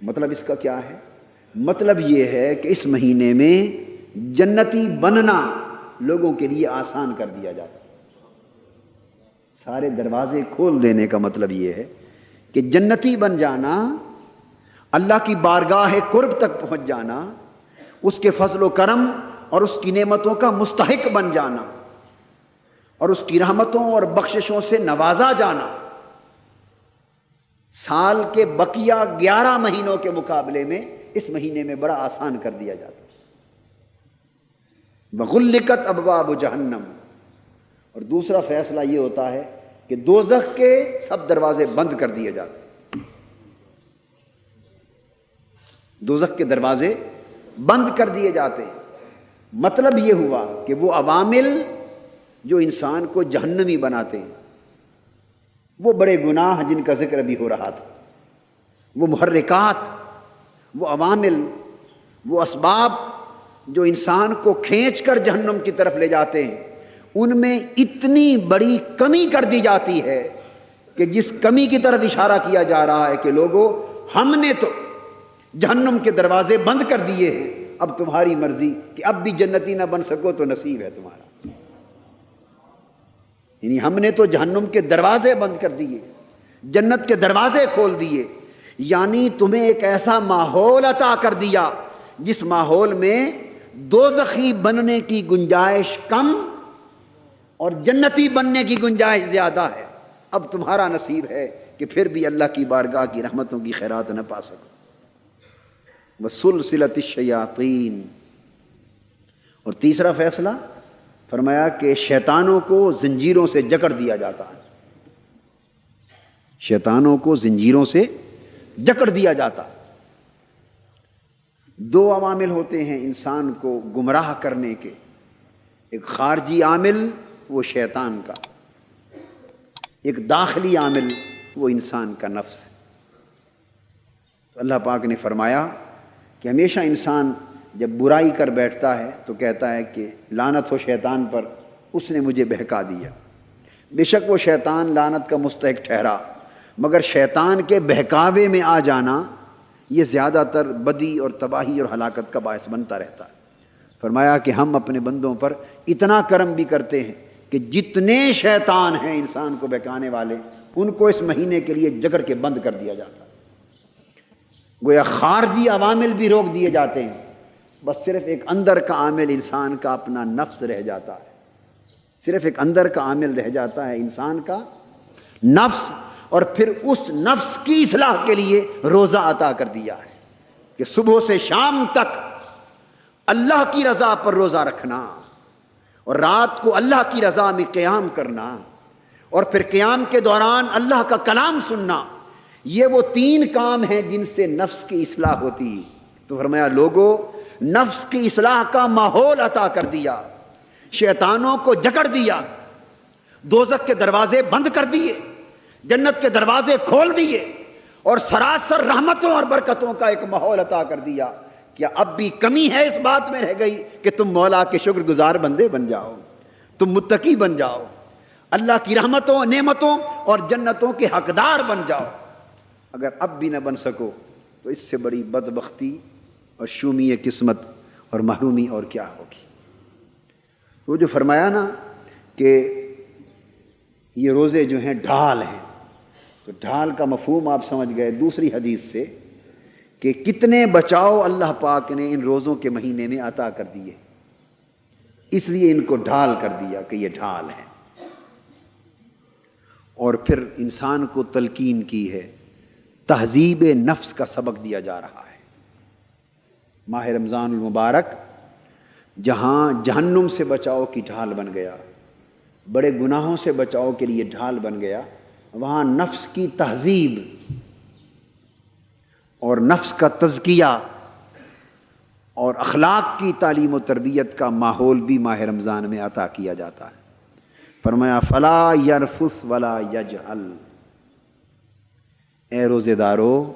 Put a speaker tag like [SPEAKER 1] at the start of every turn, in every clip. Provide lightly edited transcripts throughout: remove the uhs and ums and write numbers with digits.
[SPEAKER 1] مطلب اس کا کیا ہے؟ مطلب یہ ہے کہ اس مہینے میں جنتی بننا لوگوں کے لیے آسان کر دیا جاتا ہے۔ سارے دروازے کھول دینے کا مطلب یہ ہے کہ جنتی بن جانا، اللہ کی بارگاہ قرب تک پہنچ جانا، اس کے فضل و کرم اور اس کی نعمتوں کا مستحق بن جانا اور اس کی رحمتوں اور بخششوں سے نوازا جانا سال کے بقیہ 11 مہینوں کے مقابلے میں اس مہینے میں بڑا آسان کر دیا جاتا ہے۔ وغلقت ابواب جہنم، اور دوسرا فیصلہ یہ ہوتا ہے کہ دوزخ کے سب دروازے بند کر دیے جاتے ہیں۔ دوزخ کے دروازے بند کر دیے جاتے ہیں۔ مطلب یہ ہوا کہ وہ عوامل جو انسان کو جہنمی بناتے ہیں، وہ بڑے گناہ جن کا ذکر ابھی ہو رہا تھا، وہ محرکات، وہ عوامل، وہ اسباب جو انسان کو کھینچ کر جہنم کی طرف لے جاتے ہیں، ان میں اتنی بڑی کمی کر دی جاتی ہے کہ جس کمی کی طرف اشارہ کیا جا رہا ہے کہ لوگوں، ہم نے تو جہنم کے دروازے بند کر دیے ہیں، اب تمہاری مرضی کہ اب بھی جنتی نہ بن سکو تو نصیب ہے تمہارا۔ یعنی ہم نے تو جہنم کے دروازے بند کر دیے، جنت کے دروازے کھول دیے، یعنی تمہیں ایک ایسا ماحول عطا کر دیا جس ماحول میں دوزخی بننے کی گنجائش کم اور جنتی بننے کی گنجائش زیادہ ہے۔ اب تمہارا نصیب ہے کہ پھر بھی اللہ کی بارگاہ کی رحمتوں کی خیرات نہ پا سکو۔ وسلسلۃ الشیاطین، اور تیسرا فیصلہ فرمایا کہ شیطانوں کو زنجیروں سے جکڑ دیا جاتا ہے، شیطانوں کو زنجیروں سے جکڑ دیا جاتا۔ دو عوامل ہوتے ہیں انسان کو گمراہ کرنے کے، ایک خارجی عامل وہ شیطان کا، ایک داخلی عامل وہ انسان کا نفس۔ تو اللہ پاک نے فرمایا کہ ہمیشہ انسان جب برائی کر بیٹھتا ہے تو کہتا ہے کہ لعنت ہو شیطان پر، اس نے مجھے بہکا دیا۔ بے شک وہ شیطان لعنت کا مستحق ٹھہرا، مگر شیطان کے بہکاوے میں آ جانا یہ زیادہ تر بدی اور تباہی اور ہلاکت کا باعث بنتا رہتا ہے۔ فرمایا کہ ہم اپنے بندوں پر اتنا کرم بھی کرتے ہیں کہ جتنے شیطان ہیں انسان کو بہکانے والے، ان کو اس مہینے کے لیے جکڑ کے بند کر دیا جاتا ہے۔ گویا خارجی عوامل بھی روک دیے جاتے ہیں، بس صرف ایک اندر کا عامل انسان کا اپنا نفس رہ جاتا ہے، صرف ایک اندر کا عامل رہ جاتا ہے انسان کا نفس، اور پھر اس نفس کی اصلاح کے لیے روزہ عطا کر دیا ہے کہ صبح سے شام تک اللہ کی رضا پر روزہ رکھنا، اور رات کو اللہ کی رضا میں قیام کرنا، اور پھر قیام کے دوران اللہ کا کلام سننا۔ یہ وہ 3 کام ہیں جن سے نفس کی اصلاح ہوتی۔ تو فرمایا لوگوں، نفس کی اصلاح کا ماحول عطا کر دیا، شیطانوں کو جکڑ دیا، دوزخ کے دروازے بند کر دیے، جنت کے دروازے کھول دیے، اور سراسر رحمتوں اور برکتوں کا ایک ماحول عطا کر دیا۔ کیا اب بھی کمی ہے اس بات میں رہ گئی کہ تم مولا کے شکر گزار بندے بن جاؤ، تم متقی بن جاؤ، اللہ کی رحمتوں، نعمتوں اور جنتوں کے حقدار بن جاؤ؟ اگر اب بھی نہ بن سکو تو اس سے بڑی بدبختی اور شومی قسمت اور محرومی اور کیا ہوگی۔ وہ جو فرمایا نا کہ یہ روزے جو ہیں ڈھال ہیں، تو ڈھال کا مفہوم آپ سمجھ گئے دوسری حدیث سے کہ کتنے بچاؤ اللہ پاک نے ان روزوں کے مہینے میں عطا کر دیے، اس لیے ان کو ڈھال کر دیا کہ یہ ڈھال ہے۔ اور پھر انسان کو تلقین کی ہے، تہذیب نفس کا سبق دیا جا رہا ہے۔ ماہ رمضان المبارک جہاں جہنم سے بچاؤ کی ڈھال بن گیا، بڑے گناہوں سے بچاؤ کے لیے ڈھال بن گیا، وہاں نفس کی تہذیب اور نفس کا تزکیہ اور اخلاق کی تعلیم و تربیت کا ماحول بھی ماہ رمضان میں عطا کیا جاتا ہے۔ فرمایا فلا یرفث ولا یجہل، اے روزے دارو،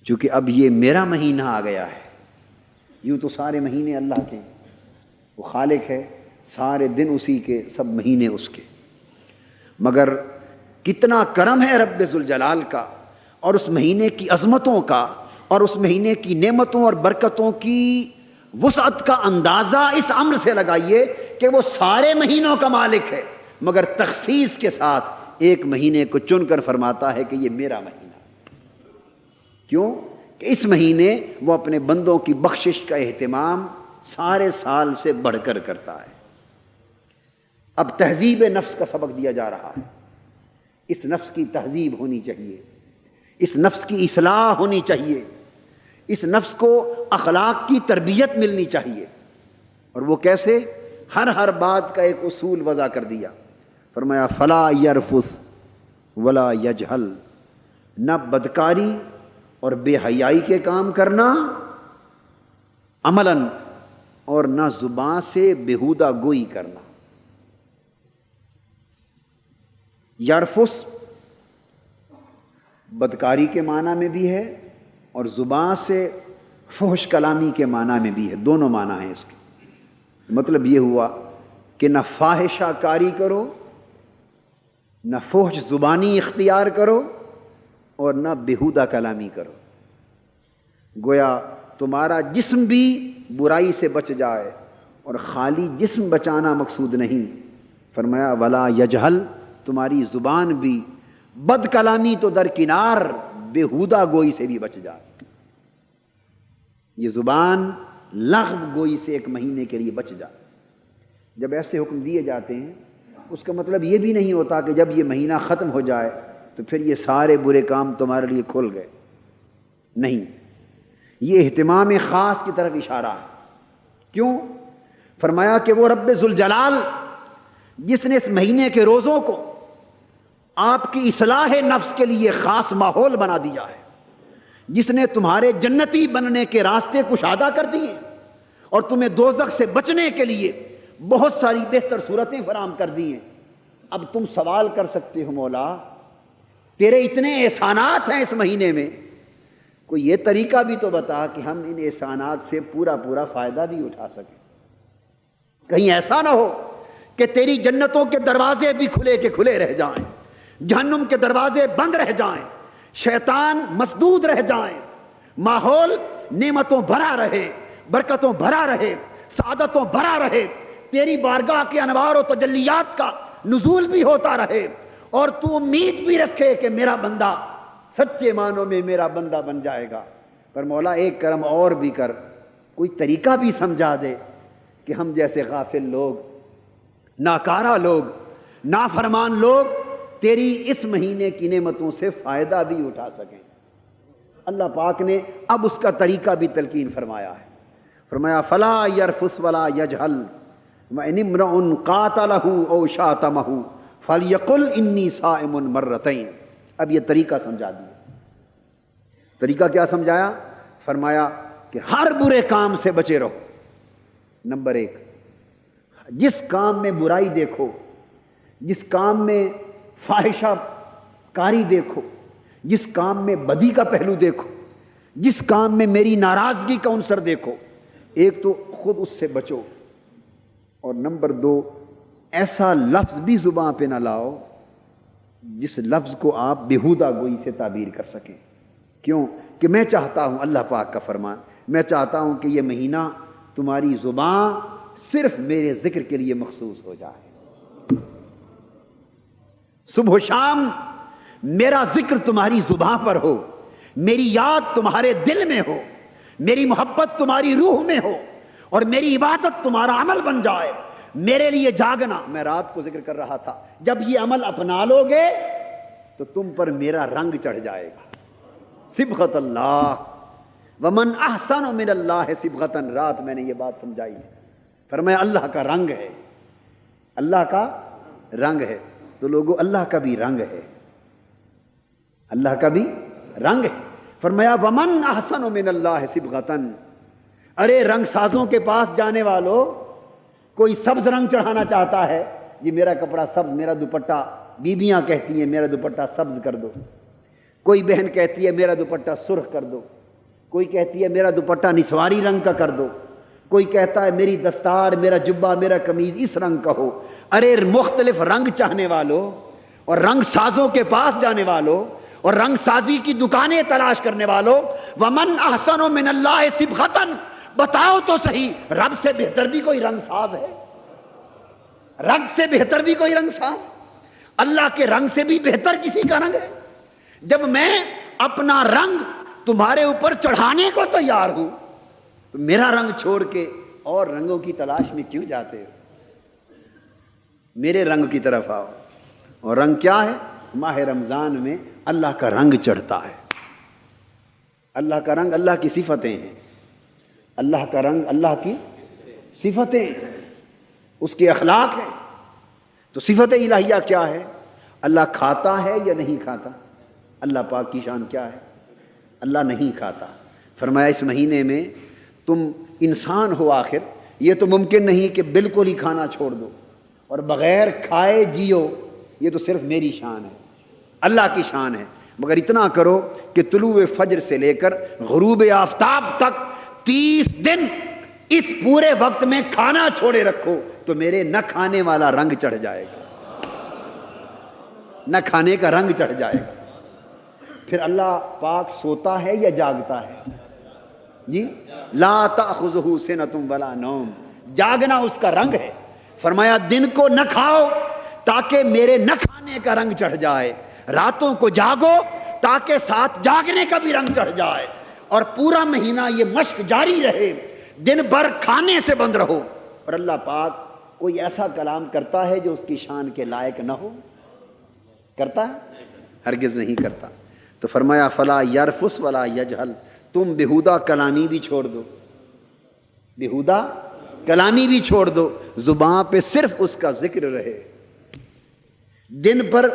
[SPEAKER 1] چونکہ اب یہ میرا مہینہ آ گیا ہے، یوں تو سارے مہینے اللہ کے، وہ خالق ہے، سارے دن اسی کے، سب مہینے اس کے، مگر کتنا کرم ہے رب ذوالجلال کا اور اس مہینے کی عظمتوں کا اور اس مہینے کی نعمتوں اور برکتوں کی وسعت کا اندازہ اس امر سے لگائیے کہ وہ سارے مہینوں کا مالک ہے، مگر تخصیص کے ساتھ ایک مہینے کو چن کر فرماتا ہے کہ یہ میرا مہینہ۔ کیوں؟ کہ اس مہینے وہ اپنے بندوں کی بخشش کا اہتمام سارے سال سے بڑھ کر کرتا ہے۔ اب تہذیب نفس کا سبق دیا جا رہا ہے۔ اس نفس کی تہذیب ہونی چاہیے، اس نفس کی اصلاح ہونی چاہیے، اس نفس کو اخلاق کی تربیت ملنی چاہیے۔ اور وہ کیسے؟ ہر بات کا ایک اصول وضع کر دیا۔ فرمایا فلا یرفث ولا یجہل، نہ بدکاری اور بے حیائی کے کام کرنا عملاً، اور نہ زبان سے بیہودہ گوئی کرنا۔ یرفث بدکاری کے معنی میں بھی ہے اور زبان سے فحش کلامی کے معنی میں بھی ہے، دونوں معنی ہیں اس کے۔ مطلب یہ ہوا کہ نہ فاحشہ کاری کرو، نہ فحش زبانی اختیار کرو، اور نہ بیہودہ کلامی کرو۔ گویا تمہارا جسم بھی برائی سے بچ جائے، اور خالی جسم بچانا مقصود نہیں۔ فرمایا ولا یجہل، تمہاری زبان بھی بد کلامی تو درکنار، بیہودہ گوئی سے بھی بچ جائے۔ یہ زبان لغو گوئی سے ایک مہینے کے لیے بچ جائے۔ جب ایسے حکم دیے جاتے ہیں اس کا مطلب یہ بھی نہیں ہوتا کہ جب یہ مہینہ ختم ہو جائے تو پھر یہ سارے برے کام تمہارے لیے کھل گئے، نہیں، یہ اہتمام خاص کی طرف اشارہ ہے۔ کیوں؟ فرمایا کہ وہ رب ذوالجلال جس نے اس مہینے کے روزوں کو آپ کی اصلاح نفس کے لیے خاص ماحول بنا دیا ہے، جس نے تمہارے جنتی بننے کے راستے کشادہ کر دیے اور تمہیں دوزخ سے بچنے کے لیے بہت ساری بہتر صورتیں فراہم کر دی ہیں۔ اب تم سوال کر سکتے ہو مولا تیرے اتنے احسانات ہیں اس مہینے میں، کوئی یہ طریقہ بھی تو بتا کہ ہم ان احسانات سے پورا فائدہ بھی اٹھا سکیں۔ کہیں ایسا نہ ہو کہ تیری جنتوں کے دروازے بھی کھلے کے کھلے رہ جائیں، جہنم کے دروازے بند رہ جائیں، شیطان مسدود رہ جائیں، ماحول نعمتوں بھرا رہے، برکتوں بھرا رہے، سعادتوں بھرا رہے، تیری بارگاہ کے انوار و تجلیات کا نزول بھی ہوتا رہے، اور تو امید بھی رکھے کہ میرا بندہ سچے معنوں میں میرا بندہ بن جائے گا۔ پر مولا ایک کرم اور بھی کر، کوئی طریقہ بھی سمجھا دے کہ ہم جیسے غافل لوگ، ناکارہ لوگ، نافرمان لوگ تیری اس مہینے کی نعمتوں سے فائدہ بھی اٹھا سکیں۔ اللہ پاک نے اب اس کا طریقہ بھی تلقین فرمایا ہے۔ فرمایا فلا یرفث ولا یجہل وان امرؤ قاتلہ او شاتمہ فلیقل انی صائم مرتین۔ اب یہ طریقہ سمجھا دیا۔ طریقہ کیا سمجھایا؟ فرمایا کہ ہر برے کام سے بچے رہو۔ نمبر 1، جس کام میں برائی دیکھو، جس کام میں فاحشہ کاری دیکھو، جس کام میں بدی کا پہلو دیکھو، جس کام میں میری ناراضگی کا عنصر دیکھو، ایک تو خود اس سے بچو، اور نمبر 2، ایسا لفظ بھی زبان پہ نہ لاؤ جس لفظ کو آپ بیہودہ گوئی سے تعبیر کر سکیں۔ کیوں؟ کہ میں چاہتا ہوں، اللہ پاک کا فرمان، میں چاہتا ہوں کہ یہ مہینہ تمہاری زبان صرف میرے ذکر کے لیے مخصوص ہو جائے۔ صبح و شام میرا ذکر تمہاری زبان پر ہو، میری یاد تمہارے دل میں ہو، میری محبت تمہاری روح میں ہو، اور میری عبادت تمہارا عمل بن جائے۔ میرے لیے جاگنا، میں رات کو ذکر کر رہا تھا، جب یہ عمل اپنا لو گے تو تم پر میرا رنگ چڑھ جائے گا۔ صبغۃ اللہ ومن احسن من اللہ صبغۃ، رات میں نے یہ بات سمجھائی ہے۔ فرمایا اللہ کا رنگ ہے، اللہ کا رنگ ہے، تو لوگوں اللہ کا بھی رنگ ہے، اللہ کا بھی رنگ ہے۔ فرمایا ومن احسن من اللہ صبغۃ، ارے رنگ سازوں کے پاس جانے والوں، کوئی سبز رنگ چڑھانا چاہتا ہے، جی میرا کپڑا سبز، میرا دوپٹہ، بیویاں کہتی ہیں میرا دوپٹہ سبز کر دو، کوئی بہن کہتی ہے میرا دوپٹہ سرخ کر دو، کوئی کہتی ہے میرا دوپٹہ نسواری رنگ کا کر دو، کوئی کہتا ہے میری دستار، میرا جبہ، میرا قمیض اس رنگ کا ہو۔ ارے مختلف رنگ چاہنے والوں اور رنگ سازوں کے پاس جانے والوں اور رنگ سازی کی دکانیں تلاش کرنے والوں، ومن احسن من اللہ صبغۃ، بتاؤ تو صحیح رب سے بہتر بھی کوئی رنگ ساز ہے؟ رنگ سے بہتر بھی کوئی رنگ ساز؟ اللہ کے رنگ سے بھی بہتر کسی کا رنگ ہے؟ جب میں اپنا رنگ تمہارے اوپر چڑھانے کو تیار ہوں تو میرا رنگ چھوڑ کے اور رنگوں کی تلاش میں کیوں جاتے ہو؟ میرے رنگ کی طرف آؤ۔ اور رنگ کیا ہے؟ ماہ رمضان میں اللہ کا رنگ چڑھتا ہے۔ اللہ کا رنگ اللہ کی صفتیں ہیں، اللہ کا رنگ اللہ کی صفتیں، اس کے اخلاق ہیں۔ تو صفت الہیہ کیا ہے؟ اللہ کھاتا ہے یا نہیں کھاتا؟ اللہ پاک کی شان کیا ہے؟ اللہ نہیں کھاتا۔ فرمایا اس مہینے میں تم انسان ہو، آخر یہ تو ممکن نہیں کہ بالکل ہی کھانا چھوڑ دو اور بغیر کھائے جیو، یہ تو صرف میری شان ہے، اللہ کی شان ہے۔ مگر اتنا کرو کہ طلوع فجر سے لے کر غروب آفتاب تک 30 دن اس پورے وقت میں کھانا چھوڑے رکھو تو میرے نہ کھانے والا رنگ چڑھ جائے گا، نہ کھانے کا رنگ چڑھ جائے گا۔ پھر اللہ پاک سوتا ہے یا جاگتا ہے؟ جی، لا تأخذہ سنۃ ولا نوم، جاگنا اس کا رنگ ہے۔ فرمایا دن کو نہ کھاؤ تاکہ میرے نہ کھانے کا رنگ چڑھ جائے، راتوں کو جاگو تاکہ ساتھ جاگنے کا بھی رنگ چڑھ جائے، اور پورا مہینہ یہ مشق جاری رہے، دن بھر کھانے سے بند رہو۔ اور اللہ پاک کوئی ایسا کلام کرتا ہے جو اس کی شان کے لائق نہ ہو؟ کرتا ہے؟ ہرگز نہیں کرتا۔ تو فرمایا فلا یرفس ولا یجہل، تم بیہودہ کلامی بھی چھوڑ دو، بیہودہ کلامی بھی چھوڑ دو، زبان پہ صرف اس کا ذکر رہے، دن بھر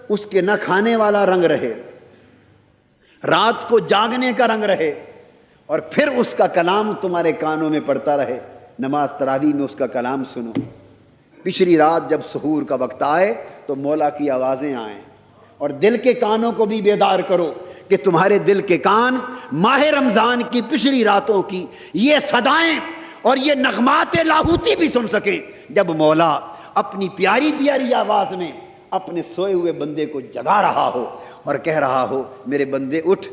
[SPEAKER 1] اس کے نہ کھانے والا رنگ رہے، رات کو جاگنے کا رنگ رہے، اور پھر اس کا کلام تمہارے کانوں میں پڑتا رہے، نماز تراویح میں اس کا کلام سنو۔ پچھلی رات جب سحور کا وقت آئے تو مولا کی آوازیں آئیں، اور دل کے کانوں کو بھی بیدار کرو کہ تمہارے دل کے کان ماہ رمضان کی پچھلی راتوں کی یہ صدائیں اور یہ نغمات لاہوتی بھی سن سکیں، جب مولا اپنی پیاری پیاری آواز میں اپنے سوئے ہوئے بندے کو جگا رہا ہو اور کہہ رہا ہو میرے بندے اٹھ،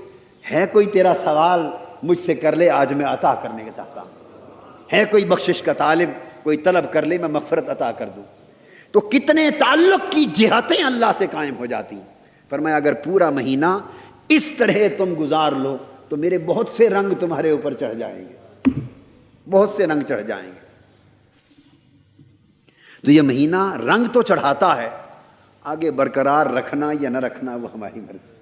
[SPEAKER 1] ہے کوئی تیرا سوال مجھ سے کر لے، آج میں عطا کرنے کا چاہتا ہوں، ہے کوئی بخشش کا طالب، کوئی طلب کر لے میں مغفرت عطا کر دوں۔ تو کتنے تعلق کی جہتیں اللہ سے قائم ہو جاتی ہیں۔ فرمایا اگر پورا مہینہ اس طرح تم گزار لو تو میرے بہت سے رنگ تمہارے اوپر چڑھ جائیں گے، بہت سے رنگ چڑھ جائیں گے۔ تو یہ مہینہ رنگ تو چڑھاتا ہے، آگے برقرار رکھنا یا نہ رکھنا وہ ہماری مرضی،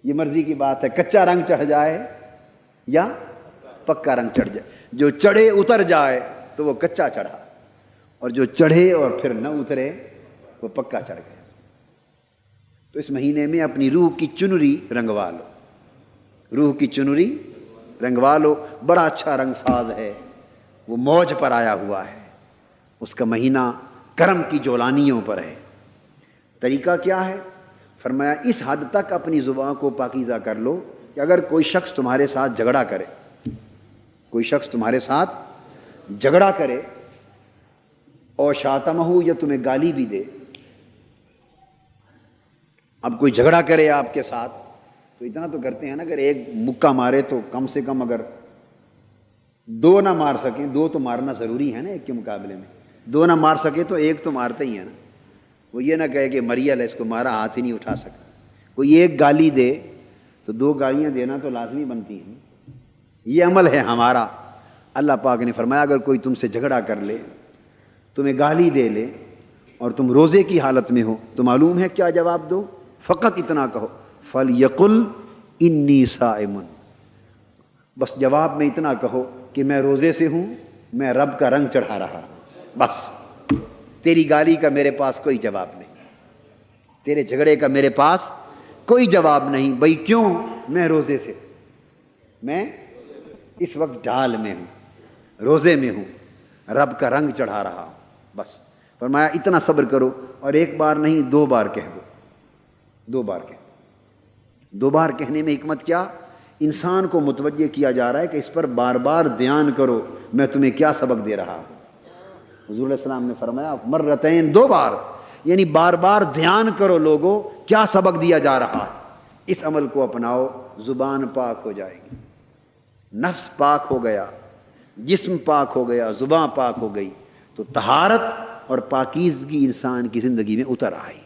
[SPEAKER 1] یہ مرضی کی بات ہے۔ کچا رنگ چڑھ جائے یا پکا رنگ چڑھ جائے، جو چڑھے اتر جائے تو وہ کچا چڑھا، اور جو چڑھے اور پھر نہ اترے وہ پکا چڑھ گیا۔ تو اس مہینے میں اپنی روح کی چنری رنگوا لو، روح کی چنری رنگوا لو۔ بڑا اچھا رنگ ساز ہے، وہ موج پر آیا ہوا ہے، اس کا مہینہ کرم کی جولانیوں پر ہے۔ طریقہ کیا ہے؟ فرمایا اس حد تک اپنی زبان کو پاکیزہ کر لو کہ اگر کوئی شخص تمہارے ساتھ جھگڑا کرے، کوئی شخص تمہارے ساتھ جھگڑا کرے اور شاتمہ یا تمہیں گالی بھی دے، اب کوئی جھگڑا کرے آپ کے ساتھ تو اتنا تو کرتے ہیں نا، اگر ایک مکہ مارے تو کم سے کم اگر دو نہ مار سکیں، دو تو مارنا ضروری ہے نا ایک کے مقابلے میں، دو نہ مار سکے تو ایک تو مارتے ہی ہے نا۔ وہ یہ نہ کہے کہ مریل ہے اس کو مارا، ہاتھ ہی نہیں اٹھا سکا۔ کوئی ایک گالی دے تو دو گالیاں دینا تو لازمی بنتی ہیں، یہ عمل ہے ہمارا۔ اللہ پاک نے فرمایا اگر کوئی تم سے جھگڑا کر لے، تمہیں گالی دے لے اور تم روزے کی حالت میں ہو تو معلوم ہے کیا جواب دو؟ فقط اتنا کہو فَلْيَقُلْ إِنِّي صَائِمٌ، بس جواب میں اتنا کہو کہ میں روزے سے ہوں، میں رب کا رنگ چڑھا رہا ہوں، بس تیری گالی کا میرے پاس کوئی جواب نہیں، تیرے جھگڑے کا میرے پاس کوئی جواب نہیں۔ بھئی کیوں؟ میں روزے سے، میں اس وقت ڈھال میں ہوں، روزے میں ہوں، رب کا رنگ چڑھا رہا ہوں، بس۔ فرمایا اتنا صبر کرو، اور ایک بار نہیں 2 بار کہہ دو، 2 بار کہہ دو۔ 2 بار کہنے میں حکمت کیا؟ انسان کو متوجہ کیا جا رہا ہے کہ اس پر بار بار دھیان کرو میں تمہیں کیا سبق دے رہا ہوں۔ حضور علیہ السلام نے فرمایا مرتین، 2 بار، یعنی بار بار دھیان کرو لوگوں کیا سبق دیا جا رہا ہے۔ اس عمل کو اپناؤ، زبان پاک ہو جائے گی، نفس پاک ہو گیا، جسم پاک ہو گیا، زبان پاک ہو گئی، تو طہارت اور پاکیزگی انسان کی زندگی میں اتر آئی۔